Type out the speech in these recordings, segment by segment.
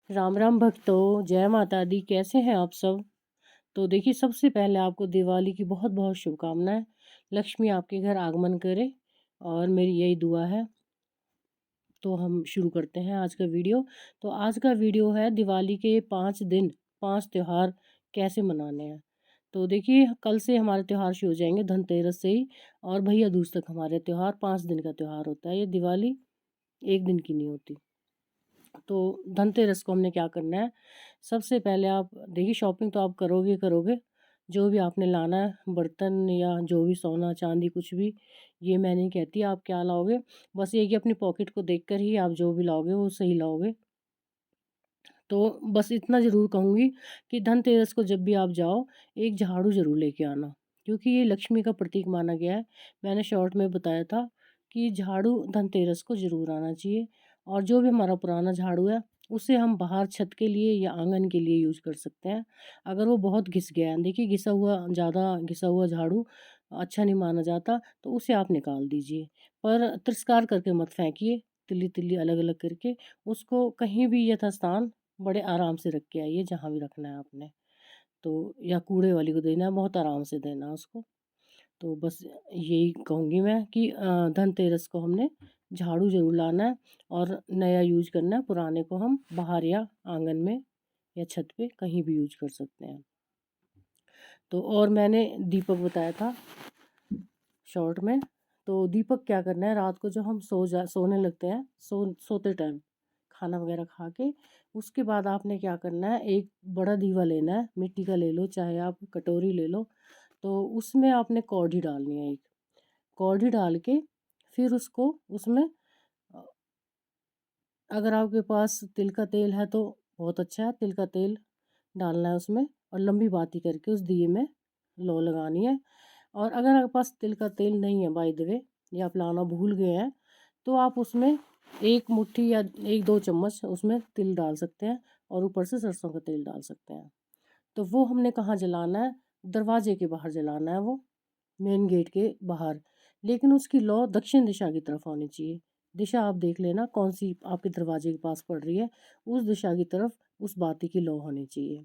राम राम भक्तों, जय माता दी। कैसे हैं आप सब? तो देखिए, सबसे पहले आपको दिवाली की बहुत बहुत शुभकामनाएं। लक्ष्मी आपके घर आगमन करे और मेरी यही दुआ है। तो हम शुरू करते हैं आज का वीडियो। तो आज का वीडियो है दिवाली के 5 दिन, 5 त्योहार कैसे मनाने हैं। तो देखिए, कल से हमारे त्योहार शुरू हो जाएंगे, धनतेरस से ही। और भैया दूज तक हमारे त्योहार 5 दिन का त्योहार होता है। ये दिवाली एक दिन की नहीं होती। तो धनतेरस को हमने क्या करना है, सबसे पहले आप देखिए, शॉपिंग तो आप करोगे करोगे। जो भी आपने लाना है, बर्तन या जो भी सोना चांदी कुछ भी, ये मैं नहीं कहती आप क्या लाओगे। बस ये कि अपनी पॉकेट को देखकर ही आप जो भी लाओगे वो सही लाओगे। तो बस इतना ज़रूर कहूँगी कि धनतेरस को जब भी आप जाओ, एक झाड़ू ज़रूर लेके आना, क्योंकि ये लक्ष्मी का प्रतीक माना गया है। मैंने शॉर्ट में बताया था कि झाड़ू धनतेरस को ज़रूर आना चाहिए। और जो भी हमारा पुराना झाड़ू है, उसे हम बाहर छत के लिए या आंगन के लिए यूज़ कर सकते हैं। अगर वो बहुत घिस गया है, देखिए ज़्यादा घिसा हुआ झाड़ू अच्छा नहीं माना जाता, तो उसे आप निकाल दीजिए। पर तिरस्कार करके मत फेंकिए, तिल्ली तिल्ली अलग अलग करके उसको कहीं भी यथास्थान बड़े आराम से रख के आइए, जहाँ भी रखना है आपने। तो या कूड़े वाली को देना है, बहुत आराम से देना उसको। तो बस यही कहूँगी मैं कि धनतेरस को हमने झाड़ू ज़रूर लाना है और नया यूज़ करना है, पुराने को हम बाहर या आंगन में या छत पे कहीं भी यूज कर सकते हैं। तो और मैंने दीपक बताया था शॉर्ट में। तो दीपक क्या करना है, रात को जब हम सोने लगते हैं, सोते टाइम खाना वगैरह खा के, उसके बाद आपने क्या करना है, एक बड़ा दीवा लेना है, मिट्टी का ले लो चाहे आप कटोरी ले लो। तो उसमें आपने कौड़ी डालनी है, एक कौड़ी डाल के फिर उसको उसमें अ, अगर आपके पास तिल का तेल है तो बहुत अच्छा है, तिल का तेल डालना है उसमें और लंबी बाती करके उस दिए में लौ लगानी है। और अगर आपके पास तिल का तेल नहीं है बाय द वे, या आप लाना भूल गए हैं, तो आप उसमें एक मुट्ठी या 1-2 चम्मच उसमें तिल डाल सकते हैं और ऊपर से सरसों का तेल डाल सकते हैं। तो वो हमने कहाँ जलाना है, दरवाजे के बाहर जलाना है, वो मेन गेट के बाहर। लेकिन उसकी लौ दक्षिण दिशा की तरफ होनी चाहिए। दिशा आप देख लेना कौन सी आपके दरवाजे के पास पड़ रही है, उस दिशा की तरफ उस बाती की लौ होनी चाहिए।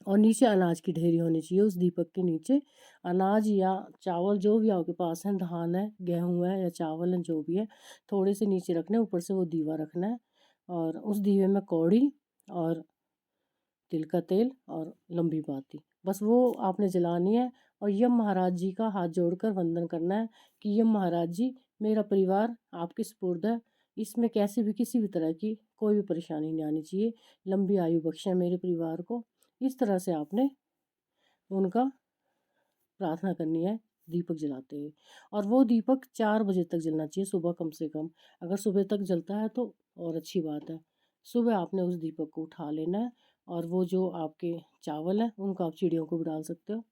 और नीचे अनाज की ढेरी होनी चाहिए, उस दीपक के नीचे अनाज या चावल जो भी आपके पास है, धान है, गेहूं है या चावल है, जो भी है, थोड़े से नीचे रखने, ऊपर से वो दीवा रखना है। और उस दीवे में कौड़ी और तिल का तेल और लंबी बाती, बस वो आपने जलानी है। और यम महाराज जी का हाथ जोड़कर वंदन करना है कि यम महाराज जी, मेरा परिवार आपके सुपुर्द है, इसमें कैसे भी किसी भी तरह की कोई भी परेशानी नहीं आनी चाहिए, लंबी आयु बख्शें मेरे परिवार को। इस तरह से आपने उनका प्रार्थना करनी है दीपक जलाते हुए। और वो दीपक 4 बजे तक जलना चाहिए सुबह, कम से कम। अगर सुबह तक जलता है तो और अच्छी बात है। सुबह आपने उस दीपक को उठा लेना है और वो जो आपके चावल हैं उनको आप चिड़ियों को भी डाल सकते हो।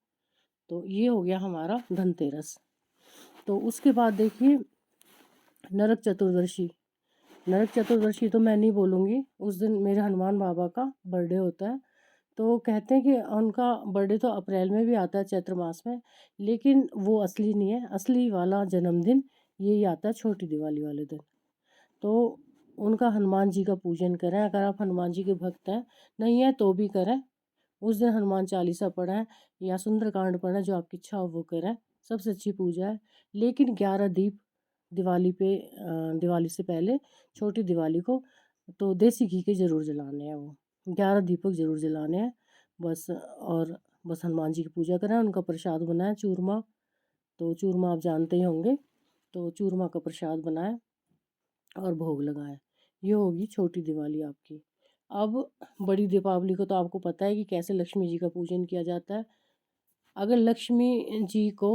तो ये हो गया हमारा धनतेरस। तो उसके बाद देखिए, नरक चतुर्दशी। नरक चतुर्दशी तो मैं नहीं बोलूँगी, उस दिन मेरे हनुमान बाबा का बर्थडे होता है। तो कहते हैं कि उनका बर्थडे तो अप्रैल में भी आता है, चैत्र मास में, लेकिन वो असली नहीं है। असली वाला जन्मदिन यही आता है, छोटी दिवाली वाले दिन। तो उनका हनुमान जी का पूजन करें, अगर आप हनुमान जी के भक्त हैं, नहीं है तो भी करें। उस दिन हनुमान चालीसा पढ़ें या सुंदरकांड पढ़ें, जो आपकी इच्छा हो वो करें, सबसे अच्छी पूजा है। लेकिन 11 दीप दिवाली पे, दिवाली से पहले छोटी दिवाली को तो देसी घी के ज़रूर जलाने हैं, वो 11 दीपक ज़रूर जलाने हैं। बस और बस हनुमान जी की पूजा करें, उनका प्रसाद बनाएं चूरमा। तो चूरमा आप जानते ही होंगे, तो चूरमा का प्रसाद बनाएं और भोग लगाएं। ये होगी छोटी दिवाली आपकी। अब बड़ी दीपावली को तो आपको पता है कि कैसे लक्ष्मी जी का पूजन किया जाता है। अगर लक्ष्मी जी को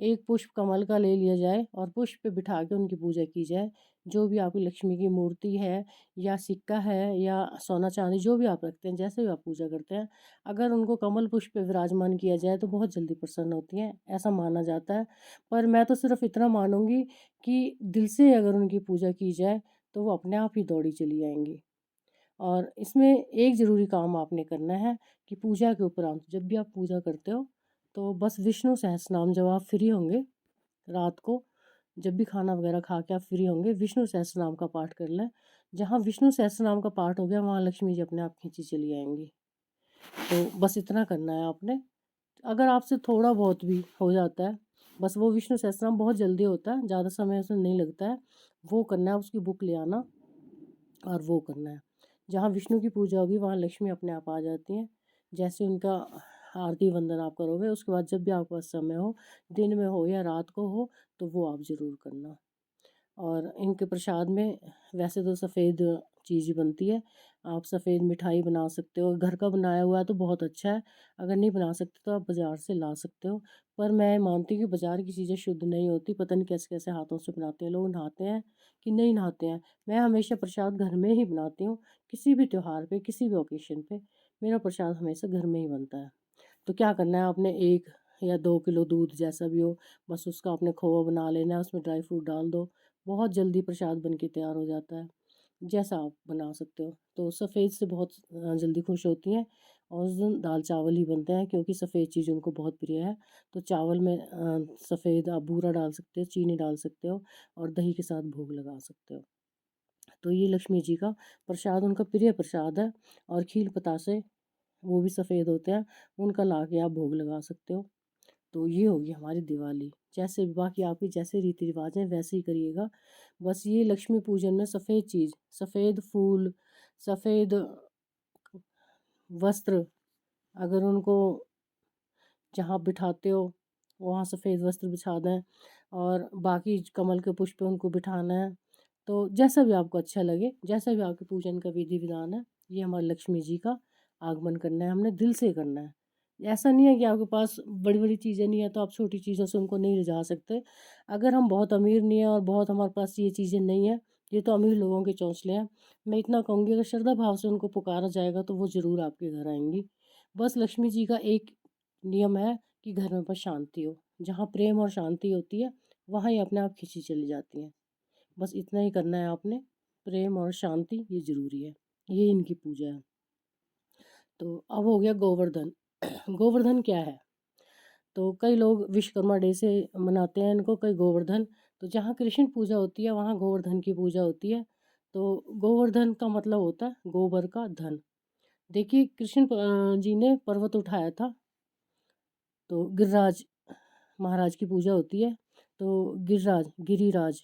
एक पुष्प कमल का ले लिया जाए और पुष्प पे बिठा के उनकी पूजा की जाए, जो भी आपकी लक्ष्मी की मूर्ति है या सिक्का है या सोना चांदी जो भी आप रखते हैं, जैसे भी आप पूजा करते हैं, अगर उनको कमल पुष्प पे विराजमान किया जाए तो बहुत जल्दी प्रसन्न होती हैं, ऐसा माना जाता है। पर मैं तो सिर्फ इतना मानूंगी कि दिल से अगर उनकी पूजा की जाए तो वो अपने आप ही दौड़ी चली आएंगी। और इसमें एक ज़रूरी काम आपने करना है कि पूजा के उपरांत जब भी आप पूजा करते हो, तो बस विष्णु सहस्त्रनाम, जब आप फ्री होंगे रात को, जब भी खाना वगैरह खा के आप फ्री होंगे, विष्णु सहस्त्रनाम का पाठ कर लें। जहाँ विष्णु सहस्त्रनाम का पाठ हो गया वहाँ लक्ष्मी जी अपने आप खींची चली आएंगी। तो बस इतना करना है आपने। अगर आपसे थोड़ा बहुत भी हो जाता है, बस वो विष्णु सहस्त्रनाम बहुत जल्दी होता है, ज़्यादा समय उसमें नहीं लगता है, वो करना है, उसकी बुक ले आना और वो करना है। जहाँ विष्णु की पूजा होगी वहाँ लक्ष्मी अपने आप आ जाती हैं। जैसे उनका आरती वंदन आप करोगे, उसके बाद जब भी आपके पास समय हो, दिन में हो या रात को हो, तो वो आप ज़रूर करना। और इनके प्रसाद में वैसे तो सफ़ेद चीज़ ही बनती है। आप सफ़ेद मिठाई बना सकते हो, घर का बनाया हुआ है तो बहुत अच्छा है। अगर नहीं बना सकते तो आप बाज़ार से ला सकते हो। पर मैं मानती हूँ कि बाज़ार की चीज़ें शुद्ध नहीं होती, पता नहीं कैसे-कैसे हाथों से बनाते हैं लोग, नहाते हैं कि नहीं नहाते हैं। मैं हमेशा प्रसाद घर में ही बनाती हूँ, किसी भी त्योहार पे, किसी भी ओकेशन पे, मेरा प्रसाद हमेशा घर में ही बनता है। तो क्या करना है आपने, 1 या 2 किलो दूध जैसा भी हो, बस उसका आपने खोआ बना लेना है, उसमें ड्राई फ्रूट डाल दो, बहुत जल्दी प्रसाद बन के तैयार हो जाता है। जैसा आप बना सकते हो। तो सफ़ेद से बहुत जल्दी खुश होती हैं और उस दिन दाल चावल ही बनते हैं क्योंकि सफ़ेद चीज़ उनको बहुत प्रिय है। तो चावल में सफ़ेद आप बूरा डाल सकते हो, चीनी डाल सकते हो और दही के साथ भोग लगा सकते हो। तो ये लक्ष्मी जी का प्रसाद उनका प्रिय प्रसाद है। और खील पतासे वो भी सफ़ेद होते हैं, उनका ला के आप भोग लगा सकते हो। तो ये होगी हमारी दिवाली। जैसे भी बाकी आपके जैसे रीति रिवाज हैं वैसे ही करिएगा। बस ये लक्ष्मी पूजन में सफ़ेद चीज़, सफ़ेद फूल, सफ़ेद वस्त्र, अगर उनको जहाँ बिठाते हो वहाँ सफ़ेद वस्त्र बिछा दें और बाकी कमल के पुष्प पे उनको बिठाना है। तो जैसा भी आपको अच्छा लगे, जैसा भी आपके पूजन का विधि विधान है, ये हमारी लक्ष्मी जी का आगमन करना है, हमने दिल से करना है। ऐसा नहीं है कि आपके पास बड़ी बड़ी चीज़ें नहीं है तो आप छोटी चीज़ों से उनको नहीं रिझा सकते। अगर हम बहुत अमीर नहीं है और बहुत हमारे पास ये चीज़ें नहीं है, ये तो अमीर लोगों के चौंचले हैं। मैं इतना कहूँगी अगर श्रद्धा भाव से उनको पुकारा जाएगा तो वो ज़रूर आपके घर आएंगी। बस लक्ष्मी जी का एक नियम है कि घर में बस शांति हो। जहाँ प्रेम और शांति होती है वहाँ ही अपने आप खिंची चली जाती हैं। बस इतना ही करना है आपने। प्रेम और शांति ये ज़रूरी है। ये इनकी पूजा है। तो अब हो गया गोवर्धन। गोवर्धन क्या है? तो कई लोग विश्वकर्मा डे से मनाते हैं इनको, कई गोवर्धन। तो जहाँ कृष्ण पूजा होती है वहाँ गोवर्धन की पूजा होती है। तो गोवर्धन का मतलब होता है गोबर का धन। देखिए कृष्ण जी ने पर्वत उठाया था, तो गिरिराज महाराज की पूजा होती है। तो गिरिराज, गिरिराज,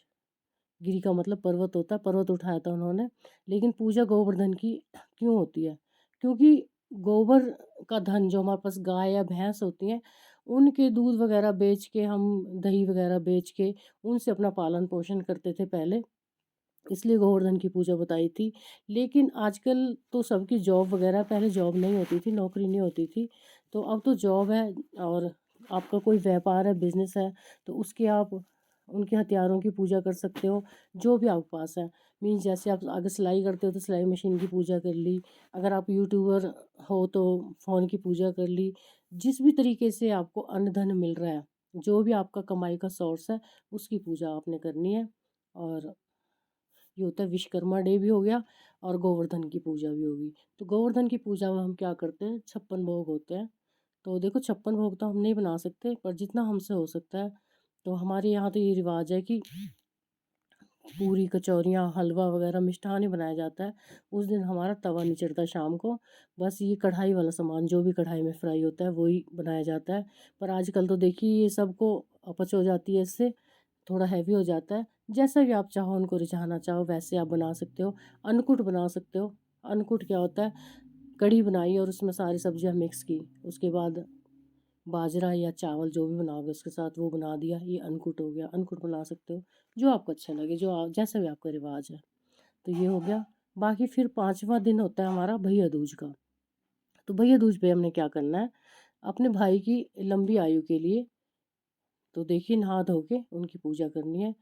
गिरि का मतलब पर्वत होता है, पर्वत उठाया था उन्होंने। लेकिन पूजा गोवर्धन की क्यों होती है? क्योंकि गोबर का धन जो हमारे पास गाय या भैंस होती हैं, उनके दूध वगैरह बेच के, हम दही वगैरह बेच के उनसे अपना पालन पोषण करते थे पहले, इसलिए गोवर्धन की पूजा बताई थी। लेकिन आजकल तो सबकी जॉब वगैरह, पहले जॉब नहीं होती थी, नौकरी नहीं होती थी, तो अब तो जॉब है। और आपका कोई व्यापार है, बिजनेस है, तो उसके आप उनके हथियारों की पूजा कर सकते हो, जो भी आपके पास है। मीन्स जैसे आप अगर सिलाई करते हो तो सिलाई मशीन की पूजा कर ली, अगर आप यूट्यूबर हो तो फ़ोन की पूजा कर ली। जिस भी तरीके से आपको अन्न धन मिल रहा है, जो भी आपका कमाई का सोर्स है, उसकी पूजा आपने करनी है। और ये होता है विश्वकर्मा डे भी हो गया और गोवर्धन की पूजा भी होगी। तो गोवर्धन की पूजा में हम क्या करते हैं, 56 भोग होते हैं। तो देखो 56 भोग तो हम नहीं बना सकते, पर जितना हमसे हो सकता है। तो हमारे यहाँ तो ये रिवाज है कि पूरी कचौरियाँ, हलवा वगैरह मिष्ठान ही बनाया जाता है। उस दिन हमारा तवा नहीं चढ़ता शाम को। बस ये कढ़ाई वाला सामान जो भी कढ़ाई में फ्राई होता है वही बनाया जाता है। पर आजकल तो देखिए ये सबको अपच हो जाती है इससे, थोड़ा हैवी हो जाता है। जैसा भी आप चाहो उनको रिझाना चाहो वैसे आप बना सकते हो। अन्नकूट बना सकते हो। अन्नकूट क्या होता है, कढ़ी बनाई और उसमें सारी सब्जियां मिक्स की, उसके बाद बाजरा या चावल जो भी बनाओगे उसके साथ वो बना दिया, ये अन्नकूट हो गया। अन्नकूट बना सकते हो, जो आपको अच्छा लगे, जो आप जैसा भी आपका रिवाज है। तो ये हो गया। बाकी फिर 5वां दिन होता है हमारा भैया दूज का। तो भैया दूज पे हमने क्या करना है, अपने भाई की लंबी आयु के लिए, तो देखिए नहा धो के उनकी पूजा करनी है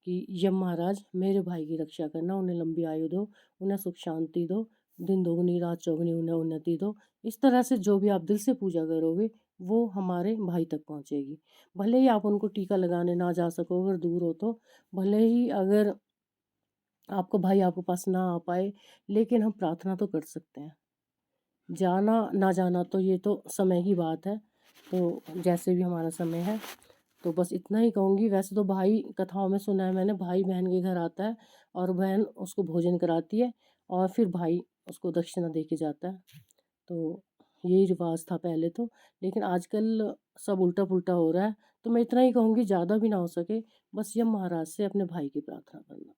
कि यम महाराज मेरे भाई की रक्षा करना, उन्हें लंबी आयु दो, उन्हें सुख शांति दो, दिन दोगुनी रात चौगुनी उन्हें उन्नति दो। इस तरह से जो भी आप दिल से पूजा करोगे वो हमारे भाई तक पहुँचेगी। भले ही आप उनको टीका लगाने ना जा सको अगर दूर हो तो, भले ही अगर आपका भाई आपके पास ना आ पाए, लेकिन हम प्रार्थना तो कर सकते हैं। जाना ना जाना तो ये तो समय की बात है। तो जैसे भी हमारा समय है तो बस इतना ही कहूँगी। वैसे तो भाई, कथाओं में सुना है मैंने, भाई बहन के घर आता है और बहन उसको भोजन कराती है और फिर भाई उसको दक्षिणा दे के जाता है। तो यही रिवाज था पहले तो, लेकिन आजकल सब उल्टा पुल्टा हो रहा है। तो मैं इतना ही कहूँगी, ज़्यादा भी ना हो सके, बस यम महाराज से अपने भाई की प्रार्थना करना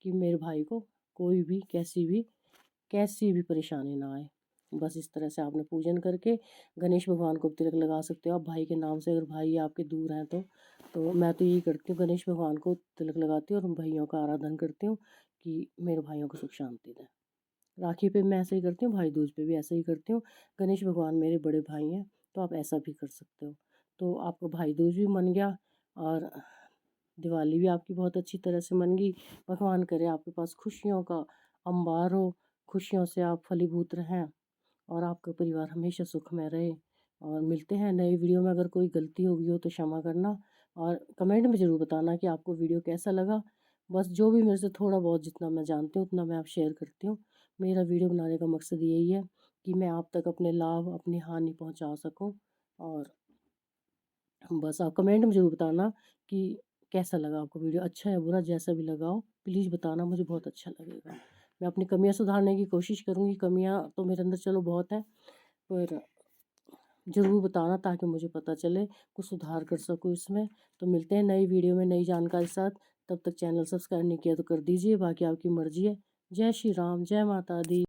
कि मेरे भाई को कोई भी कैसी भी परेशानी ना आए। बस इस तरह से आपने पूजन करके गणेश भगवान को तिलक लगा सकते हो आप भाई के नाम से, अगर भाई आपके दूर हैं तो मैं तो यही करती हूँ, गणेश भगवान को तिलक लगाती हूँ और उन भाइयों का आराधन करती हूँ कि मेरे भाइयों को सुख शांति दें। राखी पे मैं ऐसा ही करती हूँ, भाई दूज पे भी ऐसा ही करती हूँ। गणेश भगवान मेरे बड़े भाई हैं, तो आप ऐसा भी कर सकते हो। तो आपका भाई दूज भी मन गया और दिवाली भी आपकी बहुत अच्छी तरह से मन गई। भगवान करे आपके पास खुशियों का अंबार हो, खुशियों से आप फलीभूत रहें और आपका परिवार हमेशा सुखमय रहे। और मिलते हैं नई वीडियो में। अगर कोई गलती हो गई हो तो क्षमा करना और कमेंट में ज़रूर बताना कि आपको वीडियो कैसा लगा। बस जो भी मेरे से थोड़ा बहुत जितना मैं जानती हूँ उतना मैं आप शेयर करती हूँ। मेरा वीडियो बनाने का मकसद यही है कि मैं आप तक अपने लाभ, अपनी हानि पहुँचा सकूँ। और बस आप कमेंट में ज़रूर बताना कि कैसा लगा आपको वीडियो, अच्छा या बुरा, जैसा भी लगा हो प्लीज़ बताना, मुझे बहुत अच्छा लगेगा। मैं अपनी कमियां सुधारने की कोशिश करूँगी। कमियां तो मेरे अंदर चलो बहुत है, पर ज़रूर बताना ताकि मुझे पता चले, कुछ सुधार कर सकूँ इसमें। तो मिलते हैं नई वीडियो में नई जानकारी के साथ। तब तक चैनल सब्सक्राइब नहीं किया तो कर दीजिए, बाकी आपकी मर्ज़ी है। जय श्री राम, जय माता दी।